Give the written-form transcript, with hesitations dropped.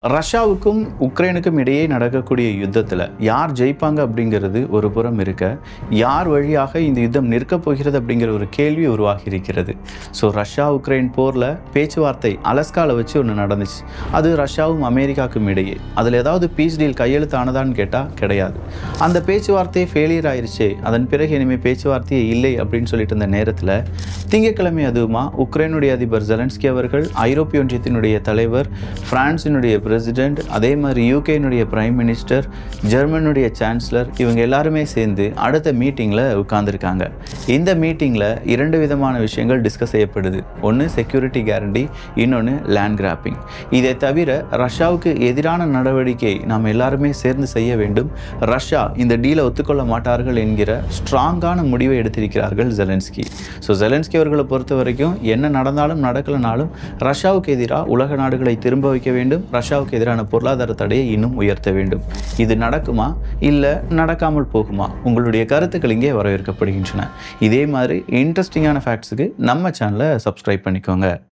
ரஷ்யாவுக்கும் உக்ரைனுக்கும் இடையே நடக்கக்கூடிய யுத்தத்தில் யார் ஜெயிப்பாங்க அப்படிங்கிறது ஒரு புறம் இருக்க, யார் வழியாக இந்த யுத்தம் நிற்கப் போகிறது அப்படிங்கிற ஒரு கேள்வி உருவாகி இருக்கிறது. ஸோ ரஷ்யா உக்ரைன் போரில் பேச்சுவார்த்தை அலஸ்காவில் வச்சு ஒன்று நடந்துச்சு. அது ரஷ்யாவும் அமெரிக்காவுக்கும் இடையே. அதில் ஏதாவது பீஸ் டீல் கையெழுத்தானதான்னு கேட்டால் கிடையாது. அந்த பேச்சுவார்த்தையே ஃபெயிலியர் ஆயிடுச்சே, அதன் பிறகு இனிமேல் பேச்சுவார்த்தையே இல்லை அப்படின்னு சொல்லிட்டு இருந்த நேரத்தில் திங்கட்கிழமை அதுவுமா உக்ரைனுடைய அதிபர் ஜெலன்ஸ்கி அவர்கள், ஐரோப்பிய ஒன்றியத்தினுடைய தலைவர், பிரான்சினுடைய பிரசிடென்ட், அதே மாதிரி யூகேனுடைய பிரைம் மினிஸ்டர், ஜெர்மனுடைய சான்சலர், இவங்க எல்லாருமே சேர்ந்து அடுத்த மீட்டிங்கில் உட்கார்ந்துருக்காங்க. இந்த மீட்டிங்கில் இரண்டு விதமான விஷயங்கள் டிஸ்கஸ் செய்யப்படுது. ஒன்று செக்யூரிட்டி கேரண்டி, இன்னொன்று லேண்ட் கிராப்பிங். இதை தவிர ரஷ்யாவுக்கு எதிரான நடவடிக்கை நாம் எல்லாருமே சேர்ந்து செய்ய வேண்டும், ரஷ்யா இந்த டீலை ஒத்துக்கொள்ள மாட்டார்கள் என்கிற ஸ்ட்ராங்கான முடிவை எடுத்திருக்கிறார்கள் ஜெலன்ஸ்கி. ஸோ ஜெலன்ஸ்கி அவர்களை பொறுத்த வரைக்கும் என்ன நடந்தாலும் நடக்கலனாலும் ரஷ்யாவுக்கு எதிராக உலக நாடுகளை திரும்ப வைக்க வேண்டும், ரஷ்யாவுக்கு எதிரான பொருளாதார தடையை இன்னும் உயர்த்த வேண்டும். இது நடக்குமா இல்லை நடக்காமல் போகுமா? உங்களுடைய கருத்துக்கள் இங்கே வரவேற்கப்படுகின்றன. இதே மாதிரி இன்ட்ரெஸ்டிங்கான ஃபேக்ட்ஸுக்கு நம்ம சேனலை சப்ஸ்கிரைப் பண்ணிக்கோங்க.